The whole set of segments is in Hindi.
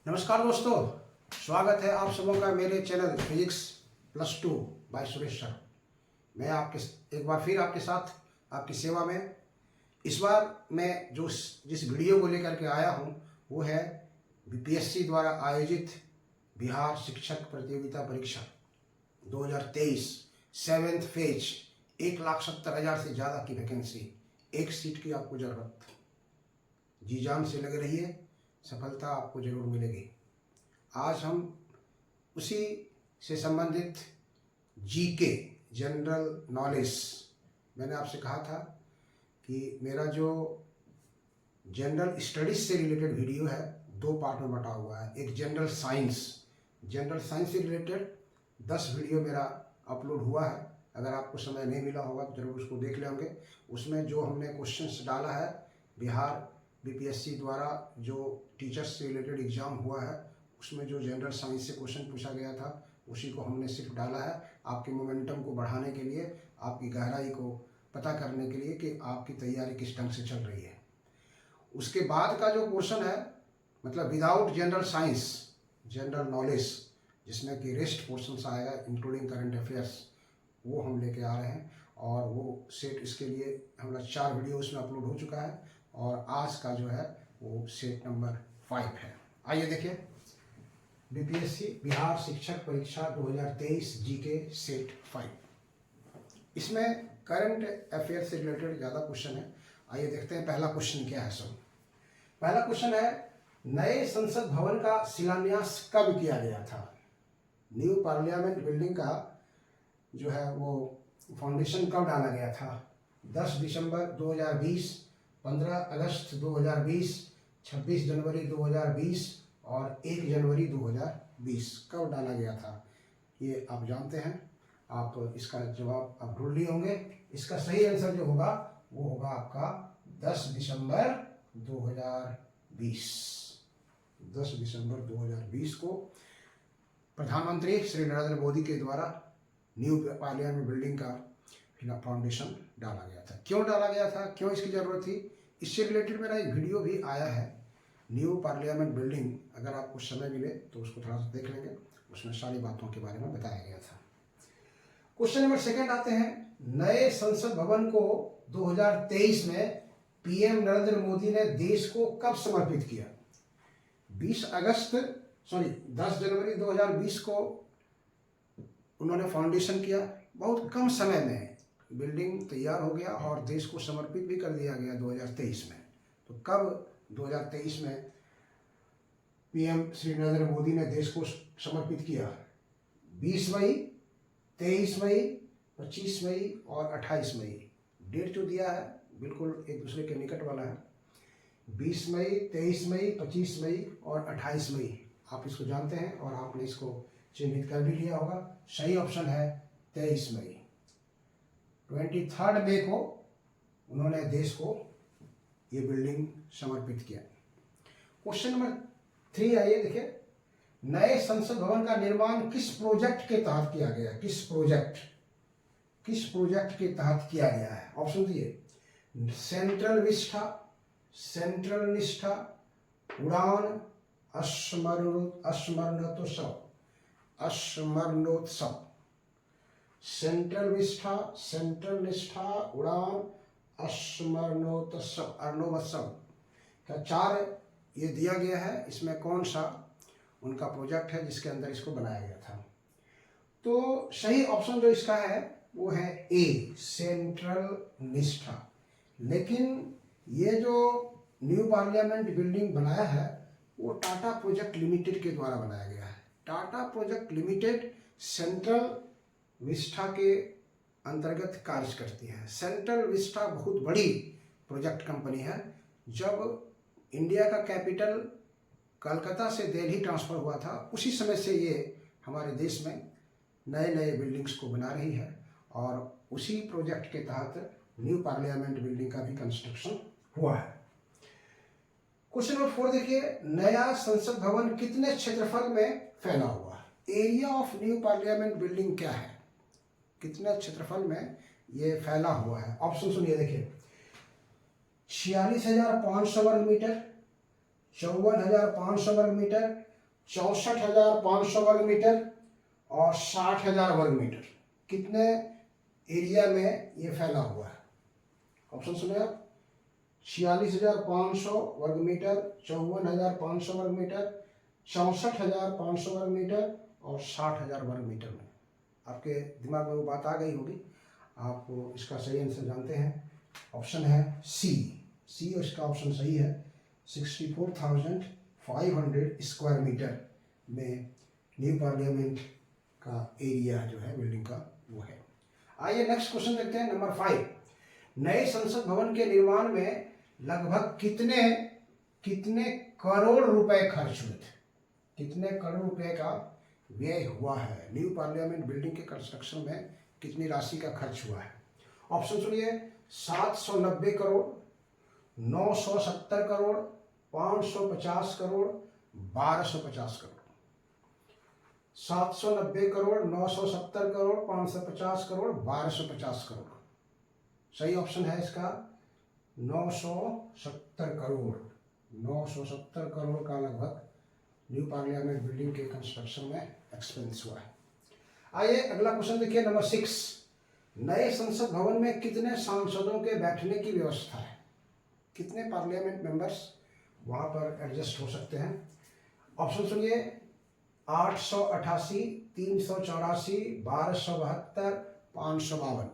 नमस्कार दोस्तों, स्वागत है आप सबों का मेरे channel physics +2 by Suresh sir. मैं आपके एक बार फिर आपके साथ आपकी सेवा में। इस बार मैं जिस वीडियो को लेकर के आया हूं वो है बीपीएससी द्वारा आयोजित बिहार शिक्षक प्रतियोगिता परीक्षा 2023 7th फेज। 1,70,000 से ज़्यादा की वैकेंसी, एक सीट की आपको ज़रूरत। जी जान से लगे रहिए, सफलता आपको जरूर मिलेगी। आज हम उसी से संबंधित जीके जनरल नॉलेज, मैंने आपसे कहा था कि मेरा जो जनरल स्टडीज से रिलेटेड वीडियो है 2 पार्ट में बटा हुआ है। एक जनरल साइंस से रिलेटेड 10 वीडियो मेरा अपलोड हुआ है। अगर आपको समय नहीं मिला होगा तो जरूर उसको देख लेंगे। उसमें जो हमने क्वेश्चंस डाला है बिहार बीपीएससी द्वारा जो टीचर्स से रिलेटेड एग्ज़ाम हुआ है, उसमें जो जनरल साइंस से क्वेश्चन पूछा गया था उसी को हमने सिर्फ डाला है आपके मोमेंटम को बढ़ाने के लिए, आपकी गहराई को पता करने के लिए कि आपकी तैयारी किस ढंग से चल रही है। उसके बाद का जो पोर्शन है, मतलब without general science general knowledge, जिसमें कि रेस्ट पोर्शन आएगा इंक्लूडिंग करंट अफेयर्स, वो हम लेके आ रहे हैं। और वो सेट इसके लिए हमारा 4 वीडियो उसमें अपलोड हो चुका है और आज का जो है वो सेट नंबर 5 है। आइए देखिए, बीपीएससी बिहार शिक्षक परीक्षा 2023 जीके सेट 5। इसमें करंट अफेयर से रिलेटेड ज़्यादा क्वेश्चन है। आइए देखते हैं पहला क्वेश्चन क्या है। सब पहला क्वेश्चन है, नए संसद भवन का शिलान्यास कब किया गया था? न्यू पार्लियामेंट बिल्डिंग का जो है वो फाउंडेशन कब डाला गया था? 10 दिसंबर 2020, 15 अगस्त 2020, 26 जनवरी 2020 और 1 जनवरी 2020 कब डाला गया था? ये आप जानते हैं। आप इसका जवाब आप ढूंढ लिए होंगे। इसका सही आंसर जो होगा वो होगा आपका 10 दिसंबर 2020। 10 दिसंबर 2020 को प्रधानमंत्री श्री नरेंद्र मोदी के द्वारा न्यू पार्लियामेंट बिल्डिंग का फाउंडेशन डाला गया था। क्यों डाला गया था, क्यों इसकी ज़रूरत थी, इससे रिलेटेड मेरा एक वीडियो भी आया है, न्यू पार्लियामेंट बिल्डिंग। अगर आपको समय मिले तो उसको थोड़ा सा देख लेंगे, उसमें सारी बातों के बारे में बताया गया था। क्वेश्चन नंबर 2 आते हैं, नए संसद भवन को 2023 में पीएम नरेंद्र मोदी ने देश को कब समर्पित किया? 10 जनवरी 2020 को उन्होंने फाउंडेशन किया। बहुत कम समय में बिल्डिंग तैयार हो गया और देश को समर्पित भी कर दिया गया 2023 में। तो कब 2023 में पीएम श्री नरेंद्र मोदी ने देश को समर्पित किया? 20 मई, 23 मई, 25 मई और 28 मई। डेट जो दिया है बिल्कुल एक दूसरे के निकट वाला है। 20 मई, 23 मई, 25 मई और 28 मई। आप इसको जानते हैं और आपने इसको चिन्हित कर भी लिया होगा। सही ऑप्शन है 23 मई। 23 मई को उन्होंने देश को ये बिल्डिंग समर्पित किया। क्वेश्चन नंबर 3 आइए देखिए, नए संसद भवन का निर्माण किस प्रोजेक्ट के तहत किया गया? किस प्रोजेक्ट के तहत किया गया है? ऑप्शन दिए, सेंट्रल निष्ठा, उड़ान, स्मरणोत्सव। सेंट्रल निष्ठा, उड़ान, स्मरणोत्सव का 4 ये दिया गया है। इसमें कौन सा उनका प्रोजेक्ट है जिसके अंदर इसको बनाया गया था? तो सही ऑप्शन जो इसका है वो है ए, सेंट्रल निष्ठा। लेकिन ये जो न्यू पार्लियामेंट बिल्डिंग बनाया है वो टाटा प्रोजेक्ट लिमिटेड के द्वारा बनाया गया है। Tata project limited central Vista के अंतर्गत कार्य करती है। सेंट्रल विस्टा बहुत बड़ी प्रोजेक्ट कंपनी है। जब इंडिया का कैपिटल कलकत्ता से दिल्ली ट्रांसफ़र हुआ था, उसी समय से ये हमारे देश में नए नए बिल्डिंग्स को बना रही है और उसी प्रोजेक्ट के तहत न्यू पार्लियामेंट बिल्डिंग का भी कंस्ट्रक्शन हुआ है। क्वेश्चन नंबर 4 देखिए, नया संसद भवन कितने क्षेत्रफल में फैला हुआ है? Area of new parliament building क्या है? कितने क्षेत्रफल में ये फैला हुआ है? ऑप्शन सुनिए देखिए, 46,500 वर्ग मीटर, 54,500 वर्ग मीटर, 64,500 वर्ग मीटर और 60,000 वर्ग मीटर। कितने एरिया में ये फैला हुआ है? ऑप्शन सुने आप। 46,500 वर्ग मीटर, 54,500 वर्ग मीटर, 64,500 वर्ग मीटर और 60,000 वर्ग मीटर में। आपके दिमाग में वो बात आ गई होगी, आप इसका सही आंसर जानते हैं। ऑप्शन है सी। इसका ऑप्शन सही है। 64,500 स्क्वायर मीटर में न्यू पार्लियामेंट का एरिया जो है बिल्डिंग का वो है। आइए नेक्स्ट क्वेश्चन देखते हैं, नंबर 5। नए संसद भवन के निर्माण में लगभग कितने करोड़ रुपए खर्च हुए थे? कितने करोड़ रुपए का व्यय हुआ है? न्यू पार्लियामेंट बिल्डिंग के कंस्ट्रक्शन में कितनी राशि का खर्च हुआ है? ऑप्शन सुनिए। 790 करोड़, 970 करोड़, 550 करोड़, 1250 करोड़। 790 करोड़, 970 करोड़, 550 करोड़, 1250 करोड़। सही ऑप्शन है इसका 970 करोड़। 970 करोड़ का लगभग न्यू पार्लियामेंट बिल्डिंग के कंस्ट्रक्शन में एक्सपेंस हुआ है। आइए अगला क्वेश्चन देखिए, नंबर 6। नए संसद भवन में कितने सांसदों के बैठने की व्यवस्था है? कितने पार्लियामेंट मेंबर्स वहां पर एडजस्ट हो सकते हैं? ऑप्शन सुनिए। 888, 384, 1272, 552।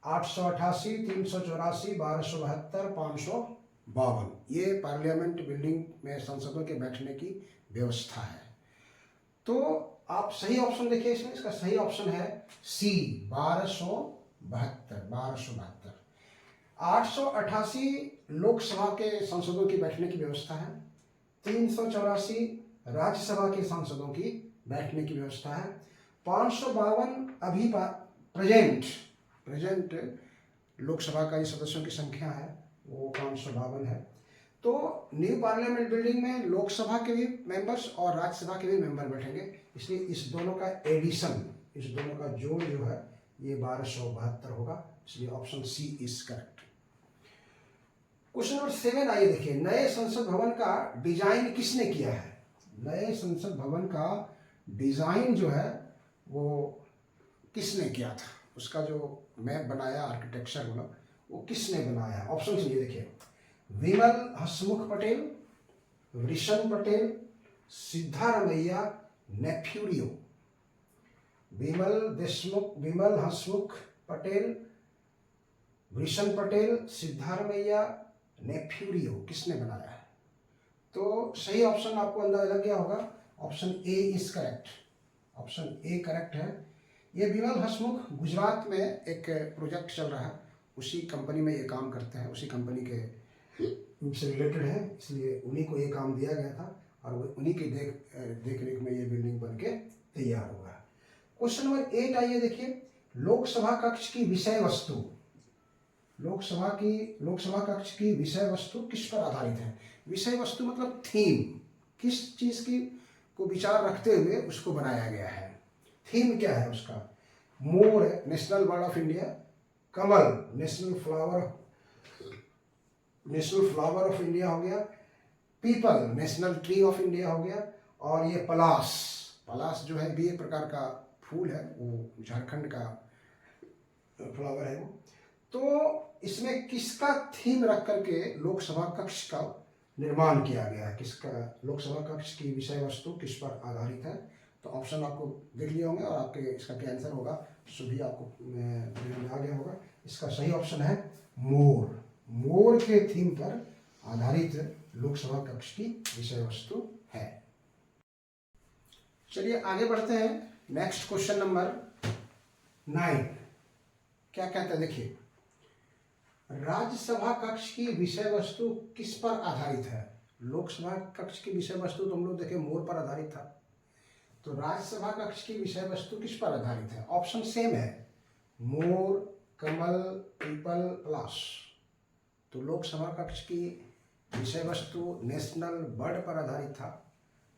888, 384, 1272, 552 ये पार्लियामेंट बिल्डिंग में सांसदों के बैठने की व्यवस्था है। तो आप सही ऑप्शन देखिए इसमें, इसका सही ऑप्शन है सी 1272। 1272। 888 लोकसभा के सांसदों की बैठने की व्यवस्था है। 384 राज्यसभा के सांसदों की बैठने की व्यवस्था है। 552 अभी प्रेजेंट लोकसभा का सदस्यों की संख्या है वो 552 है। तो न्यू पार्लियामेंट बिल्डिंग में लोकसभा के भी मेंबर्स और राज्यसभा के भी मेंबर बैठेंगे, इसलिए इस दोनों का एडिशन, इस दोनों का जोड़ जो है ये 1272 होगा, इसलिए option C is correct. Question number 7 आइए देखिए। नए संसद भवन का डिजाइन किसने किया है? नए संसद भवन का डिजाइन जो है वो किसने किया था? उसका जो मैप बनाया, आर्किटेक्चर वाला, वो किसने बनाया? ऑप्शन ये देखिए। विमल हसमुख पटेल, वृषण पटेल, सिद्धारमैया, नेफ्यूरियो। विमल हसमुख पटेल, वृषण पटेल, सिद्धारमैया, नेफ्यूरियो किसने बनाया है? तो सही ऑप्शन आपको अंदाजा लग गया होगा। Option A is correct. Option A correct है। ये विमल हसमुख गुजरात में एक प्रोजेक्ट चल रहा है, उसी कंपनी में ये काम करते हैं, उसी कंपनी के से रिलेटेड है, इसलिए उन्हीं को ये काम दिया गया था और वो उन्हीं की देख रेख में ये बिल्डिंग बन के तैयार हुआ है। क्वेश्चन नंबर 8 आइए देखिए। लोकसभा कक्ष की विषय वस्तु, लोकसभा कक्ष की विषय वस्तु किस पर आधारित है? विषय वस्तु मतलब थीम, किस चीज की को विचार रखते हुए उसको बनाया गया है। थीम क्या है उसका? मोर है, national bird of India. Kamal, national flower of India हो गया। People, national tree of India हो गया। और ये पलास जो है भी एक प्रकार का फूल है, वो झारखंड का फ्लावर है वो। तो इसमें किसका थीम रख करके लोकसभा कक्ष का निर्माण किया गया है? किसका लोकसभा कक्ष की विषय वस्तु किस पर आधारित है? तो ऑप्शन आपको देख लिए होंगे और आपके इसका क्या आंसर होगा सभी आपको में आ गया होगा। इसका सही ऑप्शन है मोर के थीम पर आधारित लोकसभा कक्ष की विषय वस्तु है। चलिए आगे बढ़ते हैं। नेक्स्ट क्वेश्चन नंबर 9 क्या कहता है देखिए। राज्यसभा कक्ष की विषय वस्तु किस पर आधारित है? लोकसभा कक्ष की विषय वस्तु तो हम लोग देखे मोर पर आधारित था, तो राज्यसभा कक्ष की विषय वस्तु किस पर आधारित है? ऑप्शन सेम है, मोर, कमल, पीपल, पलाश। तो लोकसभा कक्ष की विषय वस्तु नेशनल बर्ड पर आधारित था,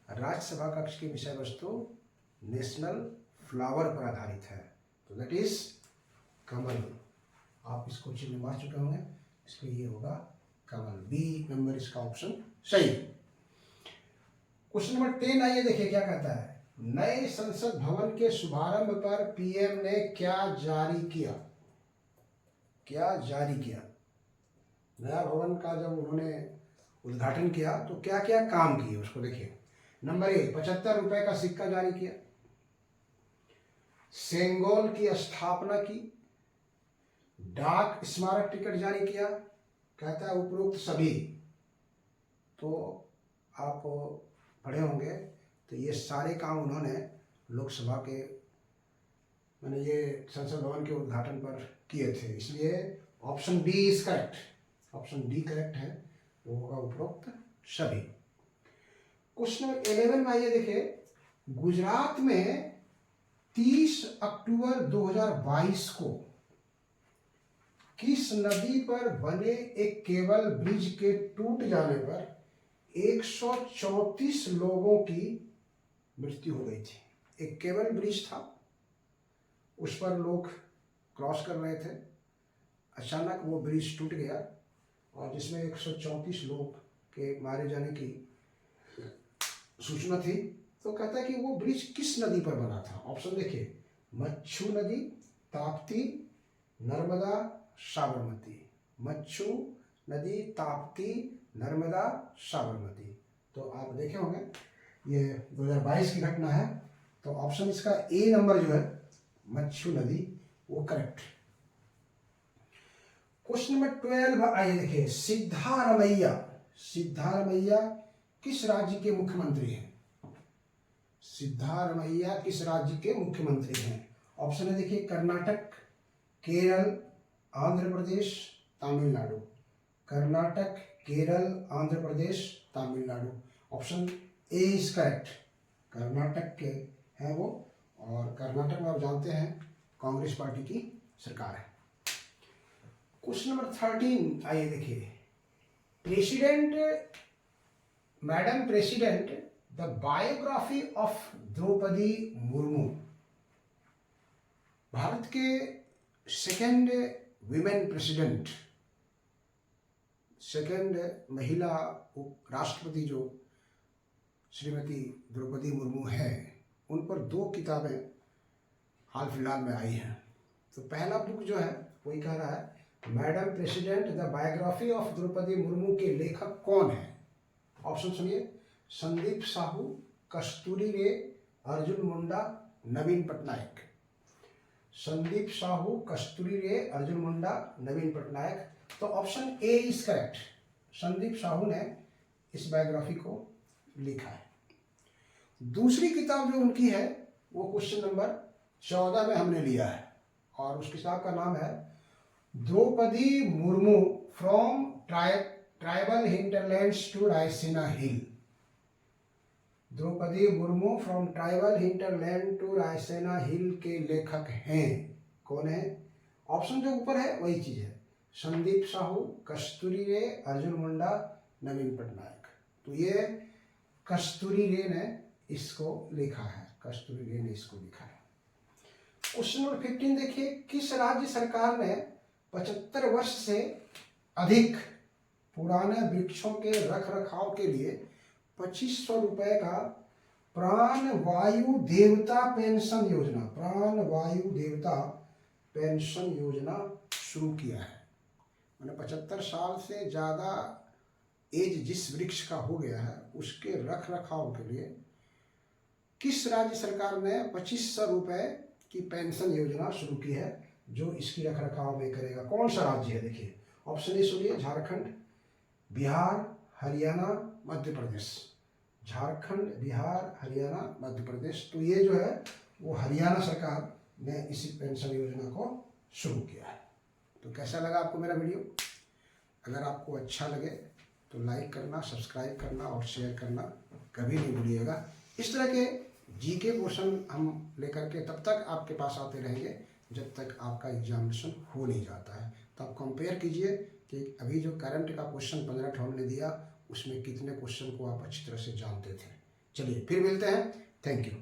राज्यसभा कक्ष की विषय वस्तु नेशनल फ्लावर पर आधारित है, तो दैट इज कमल। आप इसको चिन्ह मार चुके होंगे, इसलिए ये होगा कमल। बी नंबर इसका ऑप्शन सही। क्वेश्चन नंबर 10 आइए देखिए क्या कहता है। नए संसद भवन के शुभारंभ पर पीएम ने क्या जारी किया। क्या जारी किया। नया भवन का जब उन्होंने उद्घाटन किया तो क्या क्या काम किए उसको देखिए। नंबर 1, 75 रुपए का सिक्का जारी किया। सेंगोल की स्थापना की। डाक स्मारक टिकट जारी किया। कहता है उपरोक्त सभी। तो आप पढ़े होंगे तो ये सारे काम उन्होंने लोकसभा के मैंने ये संसद भवन के उद्घाटन पर किए थे, इसलिए option B is correct. Option D correct है, वो होगा उपरोक्त सभी। क्वेश्चन नंबर 11 में आइए देखिए। गुजरात में 30 अक्टूबर 2022 को किस नदी पर बने एक केबल ब्रिज के टूट जाने पर 134 लोगों की मृत्यु हो गई थी। एक केबल ब्रिज था, उस पर लोग क्रॉस कर रहे थे, अचानक वो ब्रिज टूट गया और जिसमें 134 लोग के मारे जाने की सूचना थी। तो कहता है कि वो ब्रिज किस नदी पर बना था। ऑप्शन देखिए, मच्छू नदी, ताप्ती, नर्मदा, साबरमती। मच्छू नदी, ताप्ती, नर्मदा, साबरमती। तो आप देखे होंगे ये 2022 की घटना है, तो ऑप्शन इसका ए नंबर जो है मच्छू नदी वो करेक्ट। क्वेश्चन नंबर 12 आइए देखिए। सिद्धारमैया। सिद्धारमैया किस राज्य के मुख्यमंत्री हैं। सिद्धारमैया किस राज्य के मुख्यमंत्री हैं। ऑप्शन है देखिए, Karnataka, Kerala, Andhra Pradesh, Tamil Nadu. Karnataka, Kerala, Andhra Pradesh, Tamil Nadu. Option A is correct. Karnataka के हैं वो, और कर्नाटक में आप जानते हैं कांग्रेस पार्टी की सरकार है। क्वेश्चन नंबर 13 आइए देखिए। Madam president the biography of Droupadi Murmu. भारत के सेकेंड विमेन प्रेसिडेंट, सेकेंड महिला राष्ट्रपति जो श्रीमती द्रौपदी मुर्मू हैं, उन पर 2 किताबें हाल फिलहाल में आई हैं। तो पहला बुक जो है वही कह रहा है madam president the biography of Droupadi Murmu के लेखक कौन है। ऑप्शन सुनिए, संदीप साहू, कस्तूरी रे, अर्जुन मुंडा, नवीन पटनायक। संदीप साहू, कस्तूरी रे, अर्जुन मुंडा, नवीन पटनायक। तो option A is correct. Sandeep Sahu ने इस बायोग्राफी को लिखा है। दूसरी किताब जो उनकी है वो क्वेश्चन नंबर 14 में हमने लिया है, और उस किताब का नाम है Draupadi Murmu from tribal hinterlands to Raisina Hill. Draupadi Murmu from tribal hinterland to Raisina Hill के लेखक हैं। कौन है। ऑप्शन जो ऊपर है वही चीज है, संदीप साहू, कस्तूरी रे, अर्जुन मुंडा, नवीन पटनायक। तो ये कस्तूरी रे ने इसको लिखा है, कस्तूरी रे ने इसको लिखा है। क्वेश्चन नंबर 15 देखिए। किस राज्य सरकार ने 75 वर्ष से अधिक पुराने वृक्षों के रख रखाव के लिए 2500 रुपए का प्राण वायु देवता पेंशन योजना, प्राण वायु देवता पेंशन योजना शुरू किया है। मैंने 75 साल से ज़्यादा एज जिस वृक्ष का हो गया है उसके रख रखाव के लिए किस राज्य सरकार ने 2500 रुपए की पेंशन योजना शुरू की है, जो इसकी रख रखाव में करेगा। कौन सा राज्य है देखिए। ऑप्शन ए सुनिए, झारखंड, बिहार, हरियाणा, मध्य प्रदेश। झारखंड, बिहार, हरियाणा, मध्य प्रदेश। तो ये जो है वो हरियाणा सरकार ने इसी पेंशन योजना को शुरू किया है। तो कैसा लगा आपको मेरा वीडियो। अगर आपको अच्छा लगे तो लाइक करना, सब्सक्राइब करना और शेयर करना कभी नहीं भूलिएगा। इस तरह के जीके क्वेश्चन हम लेकर के तब तक आपके पास आते रहेंगे जब तक आपका एग्जामिनेशन हो नहीं जाता है। तो आप कंपेयर कीजिए कि अभी जो करंट का क्वेश्चन 15 मिनट हमने दिया उसमें कितने क्वेश्चन को आप अच्छी तरह से जानते थे। चलिए फिर मिलते हैं। Thank you.